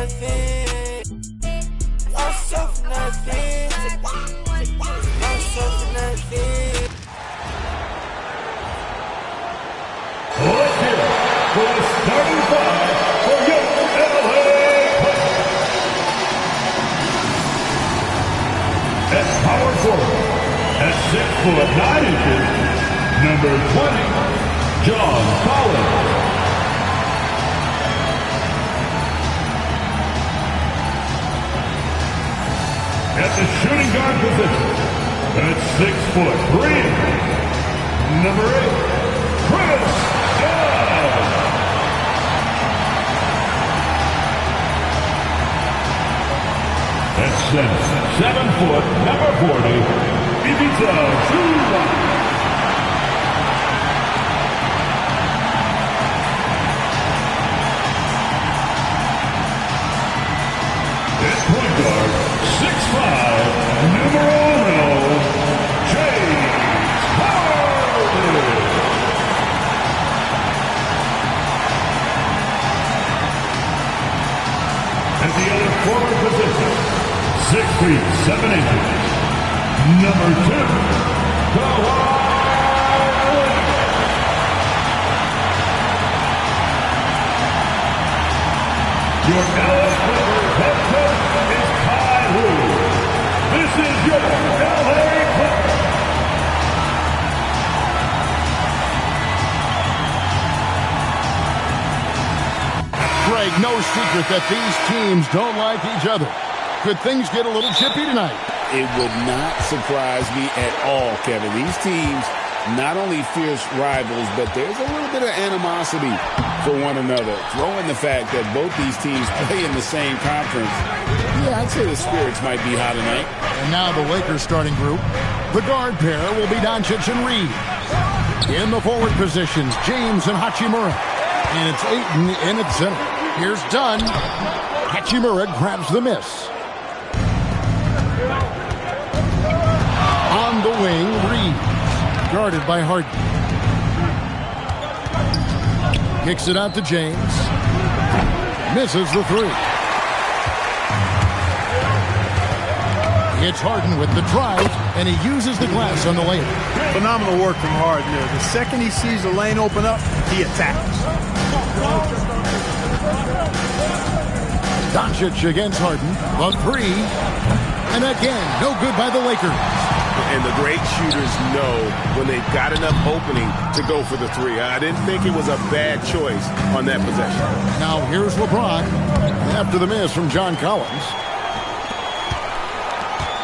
nothing. Lost all for nothing. Lost all for nothing. Let's hear it for the starting five for your LA Clippers. At power forward, at 6'9", number 20, John Collins. At the shooting guard position, at 6'3", number 8, Chris Dunn. At center, 7 foot, number 40, Ivica Zubac. At point guard, 6'5", numero uno, James Harden. At the other forward position, 6 feet 7 inches, number 2, Kawhi Leonard. Your LA Clippers head coach is Ty Lue. This is your LA Clippers. Greg, no secret that these teams don't like each other. Could things get a little chippy tonight? It would not surprise me at all, Kevin. These teams, not only fierce rivals, but there's a little bit of animosity for one another. Throw in the fact that both these teams play in the same conference. Yeah, I'd say the spirits might be high tonight. And now the Lakers starting group. The guard pair will be Doncic and Reed. In the forward positions, James and Hachimura. And it's Ayton in at center. Here's Dunn. Hachimura grabs the miss. On the wing, Reed. Guarded by Harden. Kicks it out to James. Misses the three. It's Harden with the drive, and he uses the glass on the layup. Phenomenal work from Harden there. The second he sees the lane open up, he attacks. Doncic against Harden. The three. And again, no good by the Lakers. And the great shooters know when they've got enough opening to go for the three. I didn't think it was a bad choice on that possession. Now here's LeBron after the miss from John Collins.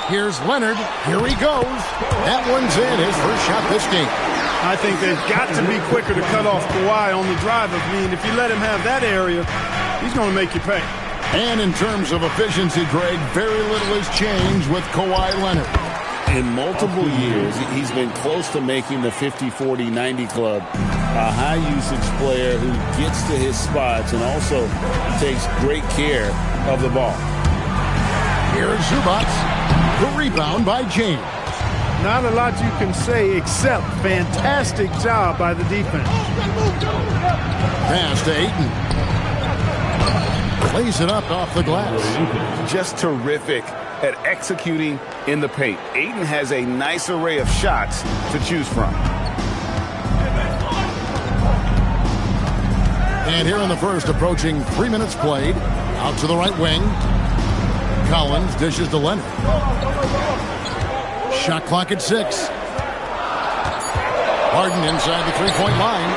Here's Leonard. Here he goes. That one's in. His first shot this game. I think they've got to be quicker to cut off Kawhi on the drive. I mean, if you let him have that area, he's going to make you pay. And in terms of efficiency, Greg, very little has changed with Kawhi Leonard. In multiple years, he's been close to making the 50-40-90 club. A high-usage player who gets to his spots and also takes great care of the ball. Here is Zubac. The rebound by James. Not a lot you can say except fantastic job by the defense. Pass to Ayton. Plays it up off the glass. Just terrific at executing in the paint. Ayton has a nice array of shots to choose from. And here in the first, approaching 3 minutes played. Out to the right wing. Collins dishes to Leonard. Shot clock at 6. Harden inside the three-point line.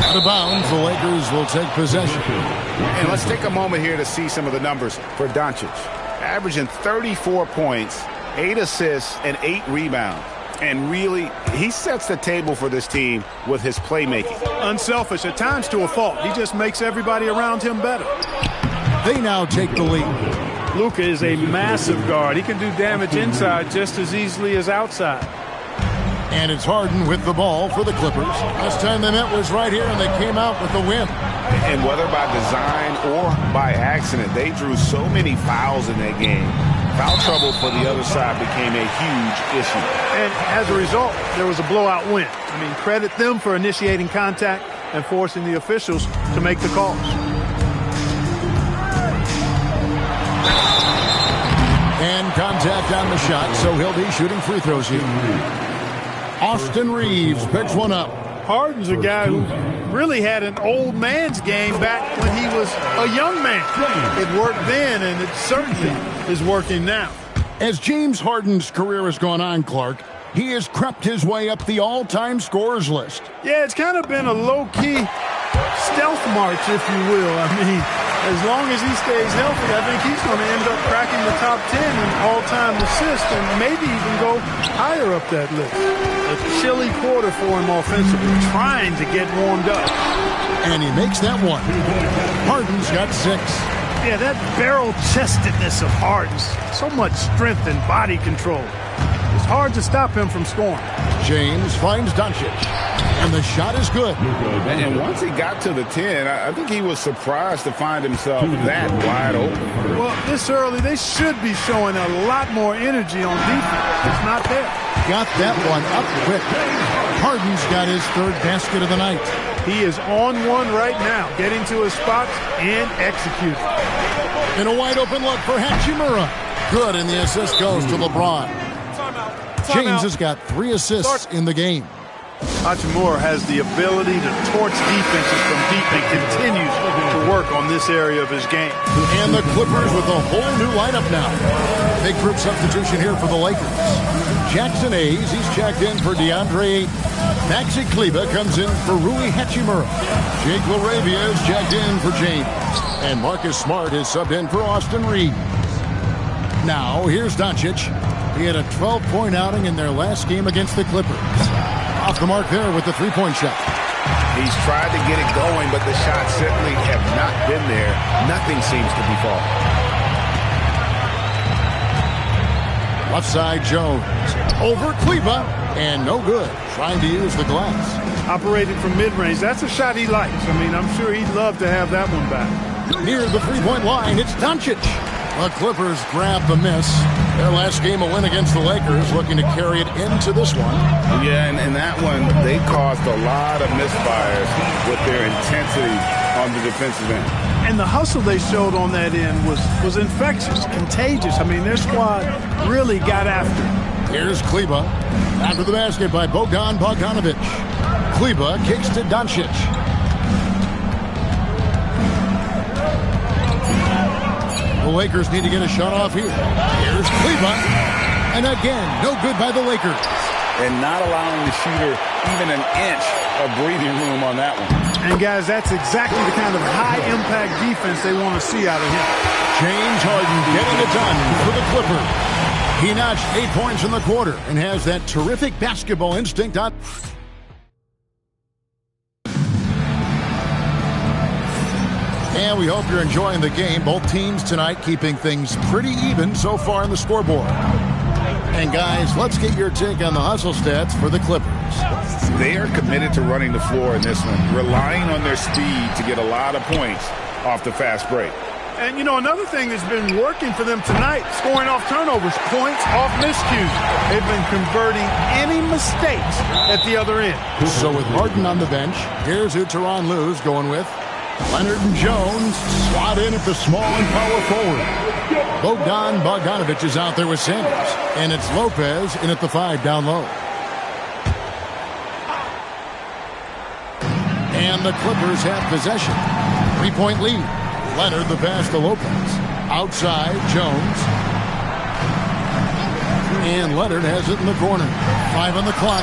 Out of bounds, the Lakers will take possession. And let's take a moment here to see some of the numbers for Doncic. Averaging 34 points, 8 assists, and 8 rebounds. And really, he sets the table for this team with his playmaking. Unselfish, at times to a fault. He just makes everybody around him better. They now take the lead. Luka is a massive guard. He can do damage inside just as easily as outside. And it's Harden with the ball for the Clippers. Last time they met was right here, and they came out with the win. And whether by design or by accident, they drew so many fouls in that game. Foul trouble for the other side became a huge issue. And as a result, there was a blowout win. I mean, credit them for initiating contact and forcing the officials to make the calls. knocked down the shot, so he'll be shooting free throws here. Austin Reeves picks one up. Harden's a guy who really had an old man's game back when he was a young man. It worked then, and it certainly is working now. As James Harden's career has gone on, Clark, he has crept his way up the all-time scorers list. Yeah, it's kind of been a low-key stealth march, if you will. I mean, as long as he stays healthy, I think he's going to end up cracking the top 10 in all-time assists and maybe even go higher up that list. A chilly quarter for him offensively, trying to get warmed up. And he makes that one. Harden's got 6. Yeah, that barrel-chestedness of Harden's, so much strength and body control. It's hard to stop him from scoring. James finds Doncic, and the shot is good. And once he got to the 10, I think he was surprised to find himself that wide open. Well, this early, they should be showing a lot more energy on defense. It's not there. Got that one up quick. Harden's got his 3rd basket of the night. He is on one right now, getting to his spots and executing. And a wide open look for Hachimura. Good, and the assist goes to LeBron. James has got 3 assists in the game. Hachimura has the ability to torch defenses from deep and continues to work on this area of his game. And the Clippers with a whole new lineup now. Big group substitution here for the Lakers. Jackson Hayes, he's checked in for DeAndre Ayton. Maxi Kleber comes in for Rui Hachimura. Jake LaRavia is checked in for James. And Marcus Smart is subbed in for Austin Reeves. Now, here's Doncic. He had a 12-point outing in their last game against the Clippers. Off the mark there with the 3-point shot. He's tried to get it going, but the shots certainly have not been there. Nothing seems to be falling. Left side, Jones. Over Kleber, and no good. Trying to use the glass. Operating from mid-range, that's a shot he likes. I mean, I'm sure he'd love to have that one back. Near the 3-point line, it's Doncic. The Clippers grab the miss. Their last game, a win against the Lakers, looking to carry it into this one. Yeah, and that one, they caused a lot of misfires with their intensity on the defensive end. And the hustle they showed on that end was infectious, contagious. I mean, their squad really got after it. Here's Kleber. After the basket by Bogdan Bogdanovic. Kleber kicks to Doncic. The Lakers need to get a shot off here. Here's Kleber. And again, no good by the Lakers. And not allowing the shooter even an inch of breathing room on that one. And, guys, that's exactly the kind of high-impact defense they want to see out of him. James Harden getting it done for the Clippers. He notched 8 points in the quarter and has that terrific basketball instinct on. And we hope you're enjoying the game. Both teams tonight keeping things pretty even so far on the scoreboard. And guys, let's get your take on the hustle stats for the Clippers. They are committed to running the floor in this one, relying on their speed to get a lot of points off the fast break. And, you know, another thing that's been working for them tonight, scoring off turnovers, points off miscues. They've been converting any mistakes at the other end. So with Harden on the bench, here's who Tyronn Lue's going with. Leonard and Jones slot in at the small and power forward. Bogdan Bogdanovic is out there with Sanders. And it's Lopez in at the 5 down low. And the Clippers have possession. 3-point lead. Leonard the pass to Lopez. Outside, Jones. And Leonard has it in the corner. 5 on the clock.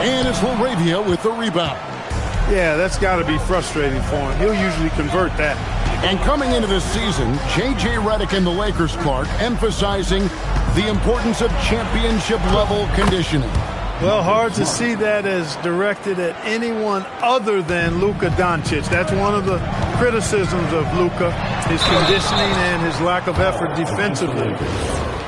And it's LaRavia with the rebound. Yeah, that's got to be frustrating for him. He'll usually convert that. And coming into this season, J.J. Redick and the Lakers, Clark, emphasizing the importance of championship-level conditioning. Well, hard to see that as directed at anyone other than Luka Doncic. That's one of the criticisms of Luka, his conditioning and his lack of effort defensively.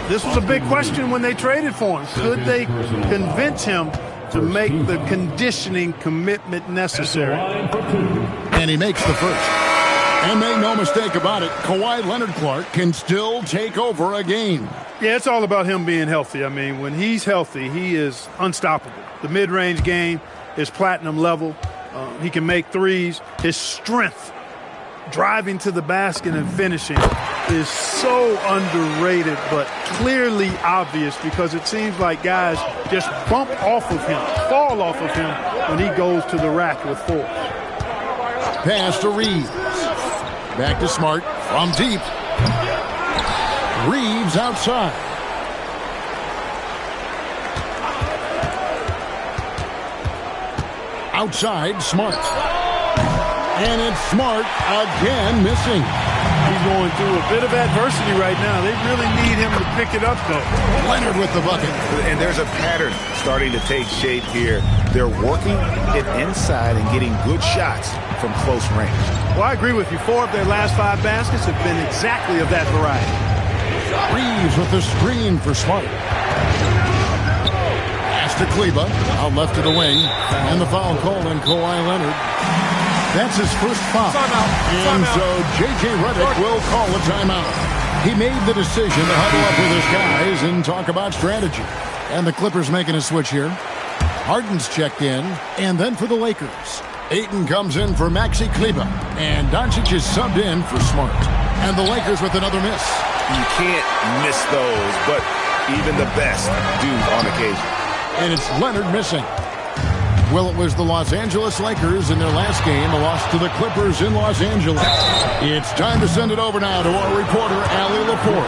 This was a big question when they traded for him. Could they convince him to make the conditioning commitment necessary? And he makes the first. And make no mistake about it, Kawhi Leonard, Clark, can still take over a game. Yeah, it's all about him being healthy. I mean, when he's healthy, he is unstoppable. The mid-range game is platinum level. He can make threes. His strength driving to the basket and finishing is so underrated, but clearly obvious because it seems like guys just bump off of him, fall off of him when he goes to the rack with force. Pass to Reeves. Back to Smart from deep. Reeves outside. Outside, Smart. And it's Smart again missing. He's going through a bit of adversity right now. They really need him to pick it up, though. Leonard with the bucket. And there's a pattern starting to take shape here. They're working it inside and getting good shots from close range. Well, I agree with you. 4 of their last 5 baskets have been exactly of that variety. Reeves with the screen for Smart. Pass to Kleba. Out left to the wing. And the foul called on Kawhi Leonard. That's his first foul. And so J.J. Redick will call a timeout. He made the decision to huddle up with his guys and talk about strategy. And the Clippers making a switch here. Harden's checked in. And then for the Lakers, Ayton comes in for Maxi Kleba. And Doncic is subbed in for Smart. And the Lakers with another miss. You can't miss those, but even the best do on occasion. And it's Leonard missing. Well, it was the Los Angeles Lakers in their last game, a loss to the Clippers in Los Angeles. It's time to send it over now to our reporter, Allie Laporte.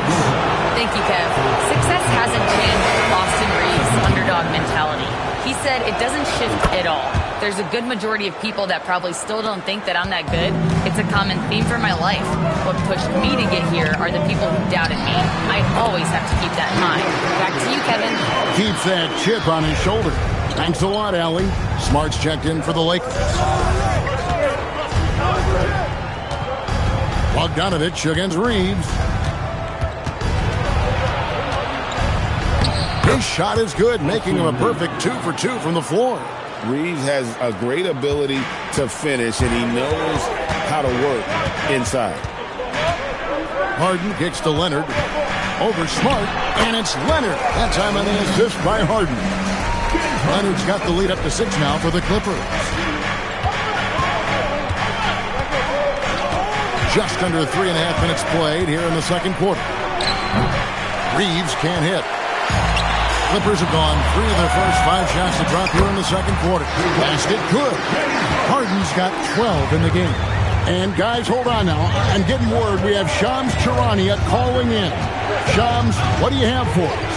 Thank you, Kev. Success hasn't changed Austin Reeves' underdog mentality. He said it doesn't shift at all. There's a good majority of people that probably still don't think that I'm that good. It's a common theme for my life. What pushed me to get here are the people who doubted me. I always have to keep that in mind. Back to you, Kevin. Keeps that chip on his shoulder. Thanks a lot, Allie. Smart's checked in for the Lakers. Bogdanovich against Reeves. His shot is good, making him a perfect 2 for 2 from the floor. Reeves has a great ability to finish, and he knows how to work inside. Harden kicks to Leonard. Over Smart, and it's Leonard. That time on the assist by Harden. Leonard's got the lead up to 6 now for the Clippers. Just under 3.5 minutes played here in the second quarter. Reeves can't hit. Clippers have gone 3 of their first 5 shots to drop here in the second quarter. Basket good. Harden's got 12 in the game. And guys, hold on now. I'm getting word we have Shams Charania calling in. Shams, what do you have for us?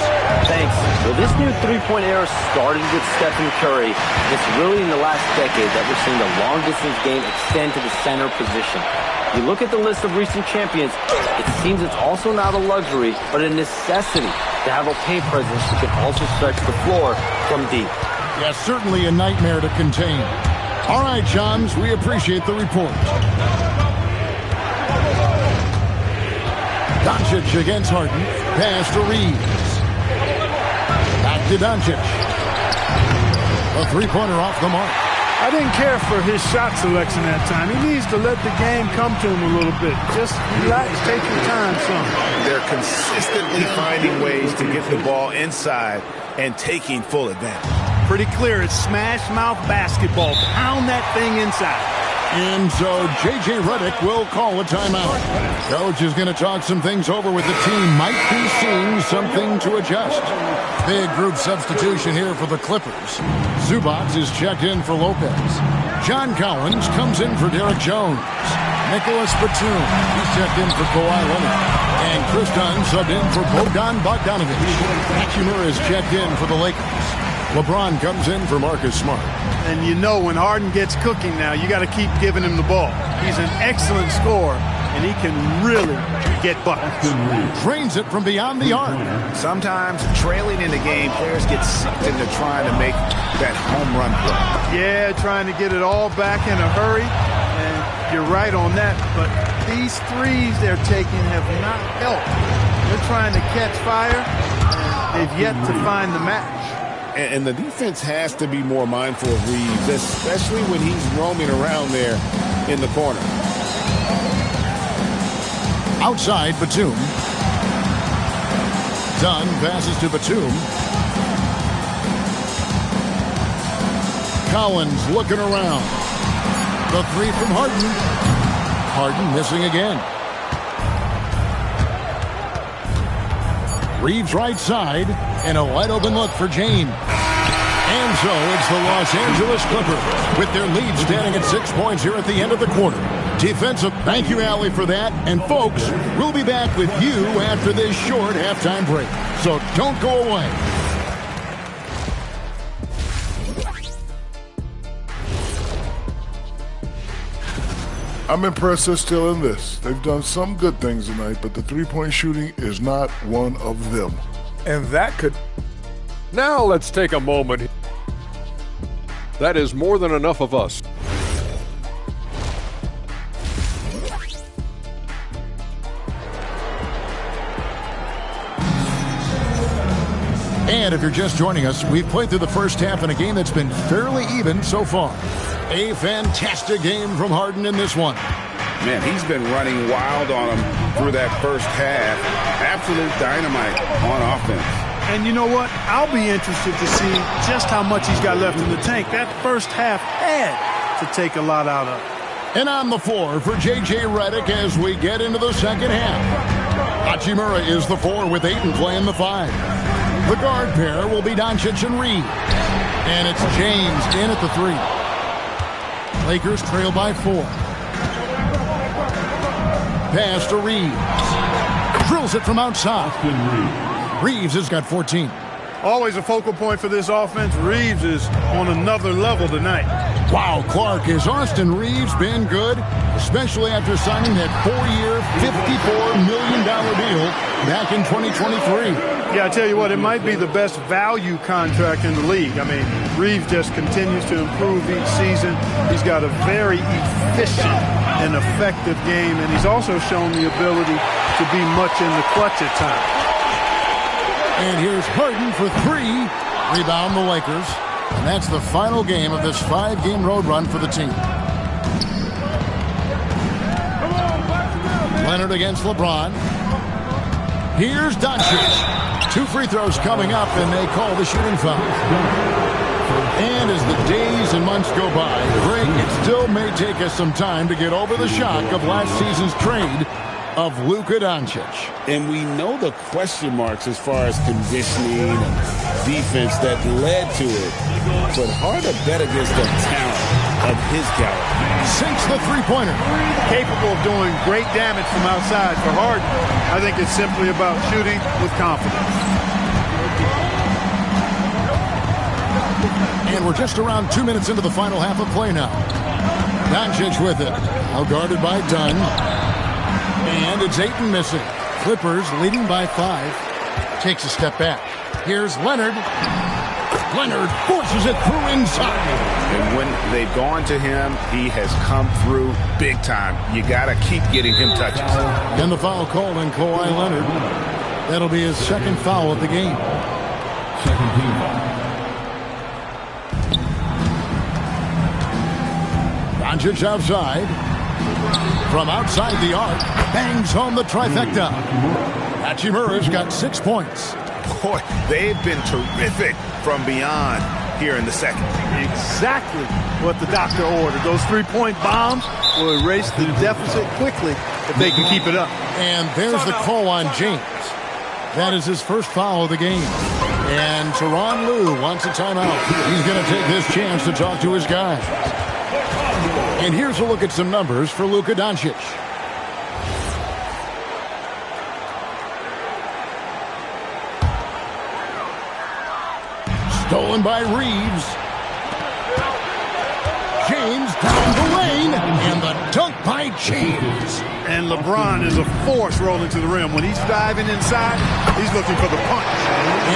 Thanks. Well, this new three-point era started with Stephen Curry. It's really in the last decade that we're seeing the long-distance game extend to the center position. You look at the list of recent champions, it seems it's also not a luxury, but a necessity to have a paint presence who can also stretch the floor from deep. Yeah, certainly a nightmare to contain. All right, Shams, we appreciate the report. Doncic against Harden. Pass to Reeves. Back to Doncic. A three-pointer off the mark. I didn't care for his shot selection that time. He needs to let the game come to him a little bit. Just relax, take your time, son. They're consistently finding ways to get the ball inside and taking full advantage. Pretty clear. It's smash mouth basketball. Pound that thing inside. And so J.J. Redick will call a timeout. Coach is going to talk some things over with the team. Might be seeing something to adjust. Big group substitution here for the Clippers. Zubac is checked in for Lopez. John Collins comes in for Derek Jones. Nicholas Batum, he's checked in for Kawhi Leonard. And Chris Dunn subbed in for Bogdan Bogdanovich. Hachimura is checked in for the Lakers. LeBron comes in for Marcus Smart. And you know when Harden gets cooking now, you got to keep giving him the ball. He's an excellent scorer, and he can really get buckets. Drains it from beyond the arc. Sometimes trailing in the game, players get sucked into trying to make that home run play. Yeah, trying to get it all back in a hurry. And you're right on that. But these threes they're taking have not helped. They're trying to catch fire, and they've yet to find the match. And the defense has to be more mindful of Reeves, especially when he's roaming around there in the corner. Outside, Batum. Dunn passes to Batum. Collins looking around. The three from Harden. Harden missing again. Reeves right side, and a wide open look for James. And so it's the Los Angeles Clippers with their lead standing at 6 points here at the end of the quarter. Defensive, thank you, Allie, for that. And folks, we'll be back with you after this short halftime break. So don't go away. I'm impressed they're still in this. They've done some good things tonight, but the three-point shooting is not one of them. And that could... Now let's take a moment. That is more than enough of us. And if you're just joining us, we've played through the first half in a game that's been fairly even so far. A fantastic game from Harden in this one. Man, he's been running wild on him through that first half. Absolute dynamite on offense. And you know what? I'll be interested to see just how much he's got left in the tank. That first half had to take a lot out of. And on the floor for J.J. Redick as we get into the second half. Hachimura is the 4 with Ayton playing the 5. The guard pair will be Doncic and Reed. And it's James in at the 3. Lakers trail by 4. Pass to Reeves. Drills it from outside. Reeves has got 14. Always a focal point for this offense. Reeves is on another level tonight. Wow, Clark, has Austin Reeves been good? Especially after signing that 4-year, $54 million deal back in 2023. Yeah, I tell you what, it might be the best value contract in the league. I mean, Reeves just continues to improve each season. He's got a very efficient and effective game, and he's also shown the ability to be much in the clutch at times. And here's Harden for 3. Rebound the Lakers. And that's the final game of this 5-game road run for the team. Leonard against LeBron. Here's Doncic. 2 free throws coming up, and they call the shooting foul. And as the days and months go by, Greg, it still may take us some time to get over the shock of last season's trade of Luka Doncic. And we know the question marks as far as conditioning and defense that led to it. But hard to bet against the talent of his caliber. Sinks the three-pointer. Capable of doing great damage from outside. For Harden, I think it's simply about shooting with confidence. And we're just around 2 minutes into the final half of play now. Doncic with it. Now guarded by Dunn. And it's Ayton missing. Clippers leading by 5. Takes a step back. Here's Leonard. Leonard forces it through inside. And when they've gone to him, he has come through big time. You got to keep getting him touches. And the foul called on Kawhi Leonard. That'll be his second foul of the game. Second team foul. Doncic outside. From outside the arc, bangs home the trifecta. Hachimura's got 6 points. Boy, they've been terrific from beyond here in the second. Exactly what the doctor ordered. Those 3-point bombs will erase the deficit quickly if they can keep it up. And there's the call on James. That is his first foul of the game. And Tyronn Lue wants a timeout. He's going to take this chance to talk to his guys. And here's a look at some numbers for Luka Doncic. Stolen by Reeves. James down the lane, and the dunk by James. And LeBron is a force rolling to the rim. When he's diving inside, he's looking for the punch.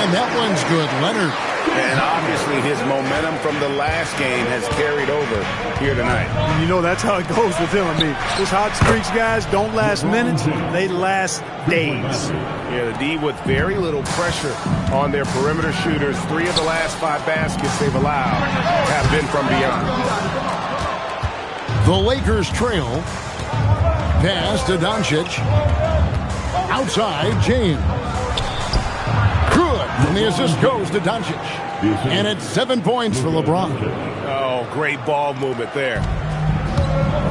And that one's good, Leonard. And obviously his momentum from the last game has carried over here tonight. And you know that's how it goes with him. I mean, those hot streaks, guys, don't last minutes. They last days. Yeah, the D with very little pressure on their perimeter shooters. 3 of the last 5 baskets they've allowed have been from beyond. The Lakers trail. Pass to Doncic. Outside, James. Good. And the assist goes to Doncic. And it's 7 points for LeBron. Oh, great ball movement there.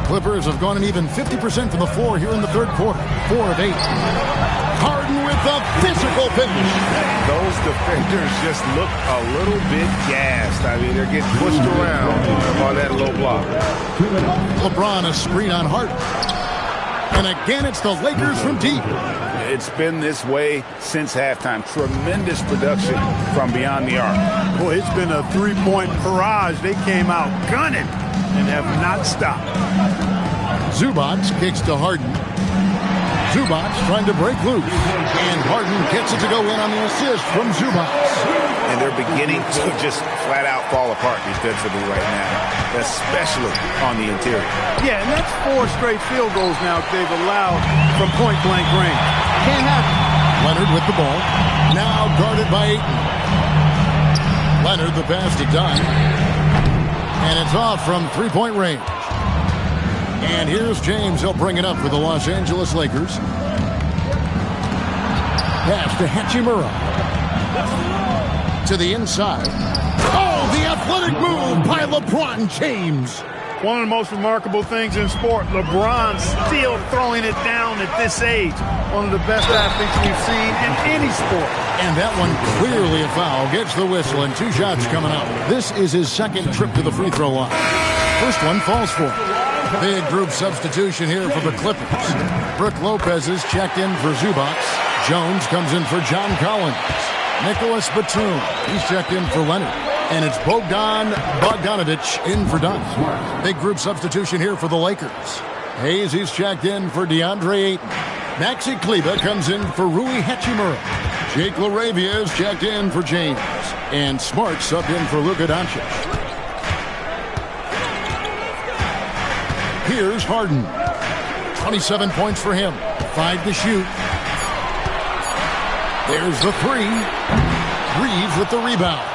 Clippers have gone an even 50% from the floor here in the third quarter. 4 of 8. Harden with the physical finish. Those defenders just look a little bit gassed. I mean, they're getting pushed around on that low block. LeBron a screen on Harden. And again, it's the Lakers from deep. It's been this way since halftime. Tremendous production from beyond the arc. Boy, it's been a three-point barrage. They came out gunning and have not stopped. Zubac kicks to Harden. Zubac trying to break loose. And Harden gets it to go in on the assist from Zubac. And they're beginning to just flat out fall apart defensively right now, especially on the interior. Yeah, and that's 4 straight field goals now they've allowed from point-blank range. Can't happen. Leonard with the ball. Now guarded by Ayton. Leonard the pass to Dunn. And it's off from three-point range. And here's James. He'll bring it up for the Los Angeles Lakers. Pass to Hachimura. To the inside. Oh, the athletic move by LeBron James. One of the most remarkable things in sport, LeBron still throwing it down at this age. One of the best athletes we've seen in any sport. And that one clearly a foul. Gets the whistle and 2 shots coming up. This is his second trip to the free throw line. First one falls for him. Big group substitution here for the Clippers. Brook Lopez is checked in for Zubac. Jones comes in for John Collins. Nicholas Batum, he's checked in for Leonard. And it's Bogdanovic in for Dunn. Big group substitution here for the Lakers. Hayes, he's checked in for DeAndre Ayton. Maxi Kleber comes in for Rui Hachimura. Jake LaRavia is checked in for James. And Smart subbed in for Luka Doncic. Here's Harden. 27 points for him. 5 to shoot. There's the 3. Reeves with the rebound.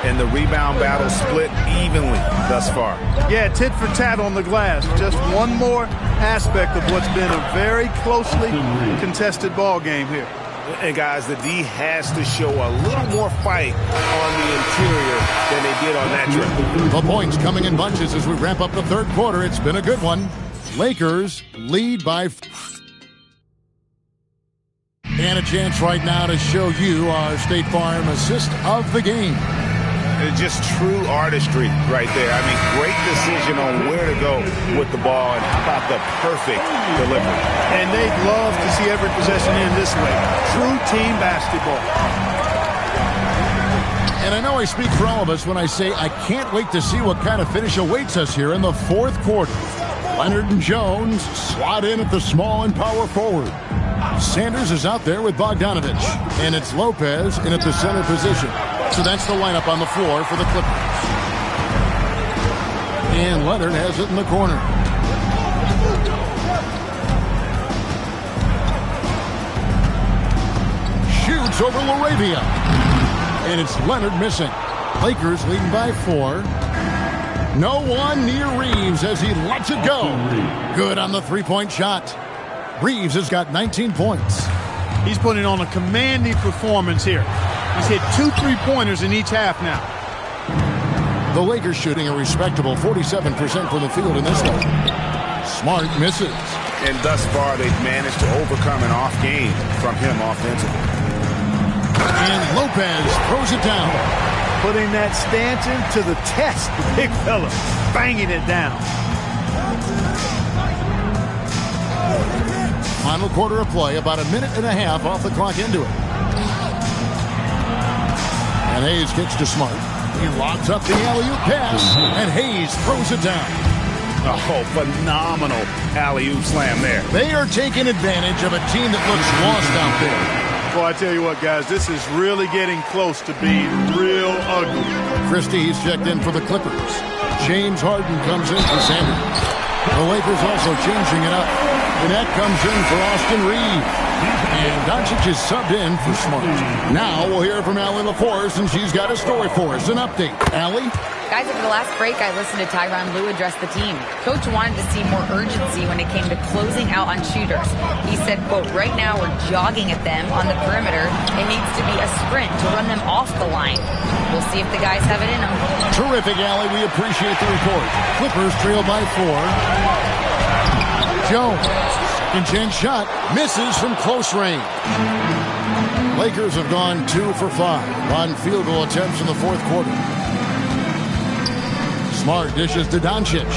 And the rebound battle split evenly thus far. Yeah, tit for tat on the glass. Just one more aspect of what's been a very closely contested ball game here. And guys, the D has to show a little more fight on the interior than they did on that trip. The points coming in bunches as we wrap up the third quarter. It's been a good one. Lakers lead by... And a chance right now to show you our State Farm assist of the game. It's just true artistry right there. I mean, great decision on where to go with the ball, and how about the perfect delivery. And they'd love to see every possession end this way. True team basketball. And I know I speak for all of us when I say I can't wait to see what kind of finish awaits us here in the fourth quarter. Leonard and Jones slot in at the small and power forward. Sanders is out there with Bogdanovic. And it's Lopez in at the center position. So that's the lineup on the floor for the Clippers. And Leonard has it in the corner. Shoots over LaRavia. And it's Leonard missing. Lakers leading by 4. No one near Reeves as he lets it go. Good on the three-point shot. Reeves has got 19 points. He's putting on a commanding performance here. He's hit 2 3-pointers in each half now. The Lakers shooting a respectable 47% from the field in this one. Smart misses. And thus far, they've managed to overcome an off game from him offensively. And Lopez throws it down. Putting that stanchion to the test, the big fella, banging it down. Final quarter of play, about a minute and a half off the clock into it. And Hayes kicks to Smart. He lobs up the alley-oop pass, and Hayes throws it down. Oh, phenomenal alley-oop slam there. They are taking advantage of a team that looks lost out there. Well, I tell you what, guys, this is really getting close to being real ugly. Christie's checked in for the Clippers. James Harden comes in for Sanders. The Lakers also changing it up. Gannett comes in for Austin Reeves. And Doncic is subbed in for Smart. Now we'll hear from Allie LaForce, and she's got a story for us. An update. Allie? Guys, after the last break, I listened to Tyronn Lue address the team. Coach wanted to see more urgency when it came to closing out on shooters. He said, quote, right now we're jogging at them on the perimeter. It needs to be a sprint to run them off the line. We'll see if the guys have it in them. Terrific, Allie. We appreciate the report. Clippers trail by 4. Jones. Second chance shot. Misses from close range. Lakers have gone 2 for 5 on field goal attempts in the fourth quarter. Smart dishes to Doncic.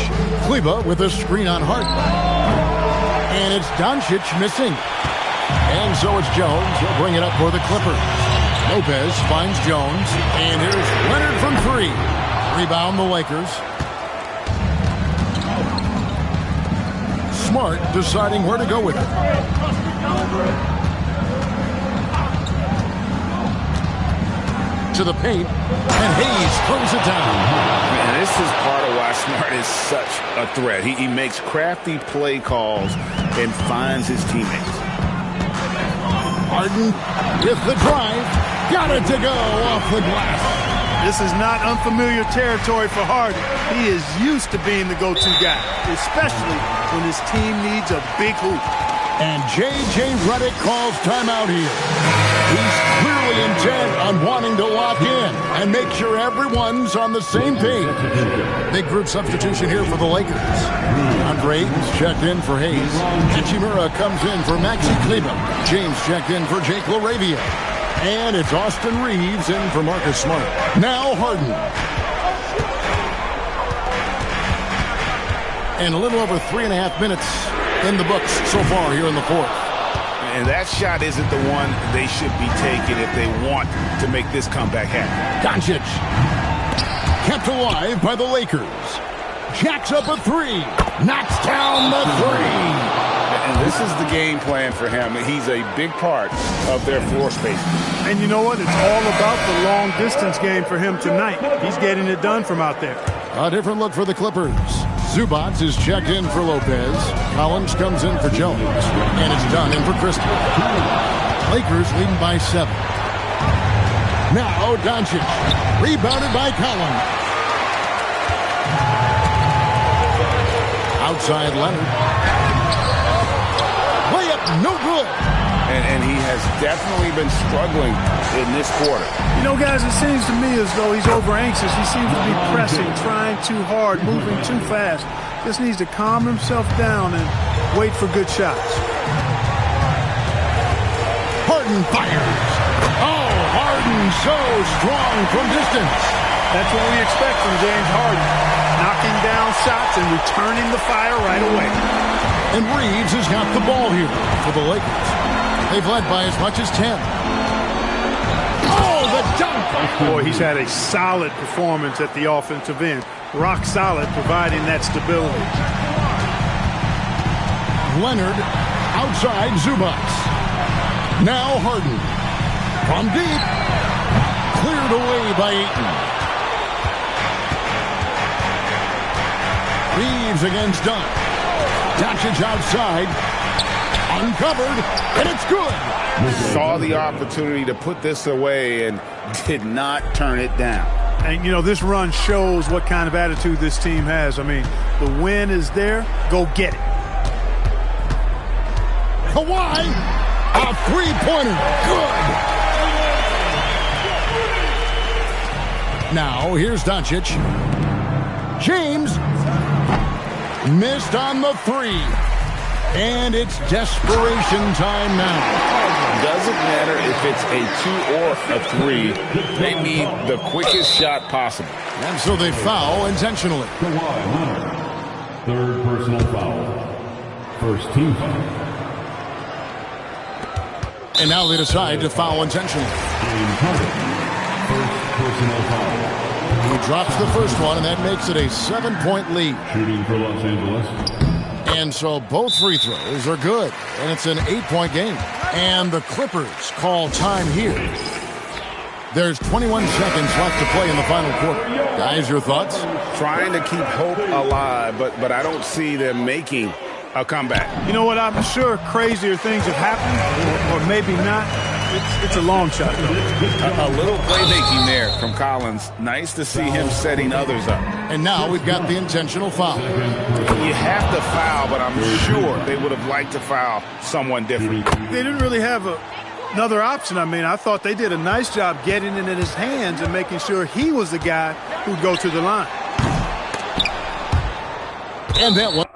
Kleber with a screen on Harden. And it's Doncic missing. And so it's Jones. He'll bring it up for the Clippers. Lopez finds Jones. And here's Leonard from 3. Rebound the Lakers. Smart deciding where to go with it. To the paint, and Hayes throws it down. And this is part of why Smart is such a threat. He makes crafty play calls and finds his teammates. Harden with the drive. Got it to go off the glass. This is not unfamiliar territory for Harden. He is used to being the go-to guy, especially when his team needs a big hoop. And J.J. Redick calls timeout here. He's clearly intent on wanting to lock in and make sure everyone's on the same page. Big group substitution here for the Lakers. Andre Ayton's checked in for Hayes. Hachimura comes in for Maxi Kleber. James checked in for Jake LaRavia. And it's Austin Reeves in for Marcus Smart. Now Harden. And a little over 3.5 minutes in the books so far here in the fourth. And that shot isn't the one they should be taking if they want to make this comeback happen. Doncic. Kept alive by the Lakers. Jacks up a 3. Knocks down the 3. And this is the game plan for him. He's a big part of their floor space. And you know what? It's all about the long-distance game for him tonight. He's getting it done from out there. A different look for the Clippers. Zubac is checked in for Lopez. Collins comes in for Jones. And it's done in for Christie. Lakers leading by 7. Now Doncic. Rebounded by Collins. Outside Leonard. Layup, no good. And he has definitely been struggling in this quarter. You know, guys, it seems to me as though he's over-anxious. He seems to be pressing, trying too hard, moving too fast. Just needs to calm himself down and wait for good shots. Harden fires. Oh, Harden so strong from distance. That's what we expect from James Harden. Knocking down shots and returning the fire right away. And Reeves has got the ball here for the Lakers. They've led by as much as 10. Oh, the dunk! Boy, he's had a solid performance at the offensive end. Rock solid, providing that stability. Leonard outside Zubac. Now Harden. From deep. Cleared away by Ayton. Reeves against Dunn. Doncic outside. Uncovered. And it's good. Saw the opportunity to put this away and did not turn it down. And, you know, this run shows what kind of attitude this team has. I mean, the win is there. Go get it. Kawhi, a three-pointer. Good. Now, here's Doncic. James missed on the 3. And it's desperation time now. Doesn't matter if it's a 2 or a 3. They need the quickest shot possible. And so they foul intentionally. Third personal foul. First team foul. And now they decide to foul intentionally. First personal foul. He drops the first one, and that makes it a 7-point lead. Shooting for Los Angeles. And so both free throws are good, and it's an 8-point game. And the Clippers call time here. There's 21 seconds left to play in the final quarter. Guys, your thoughts? Trying to keep hope alive, but I don't see them making a comeback. You know what? I'm sure crazier things have happened, or maybe not. It's a long shot. A little playmaking there from Collins. Nice to see him setting others up. And now we've got the intentional foul. You have to foul, but I'm sure they would have liked to foul someone different. They didn't really have another option. I mean, I thought they did a nice job getting it in his hands and making sure he was the guy who'd go to the line. And that one.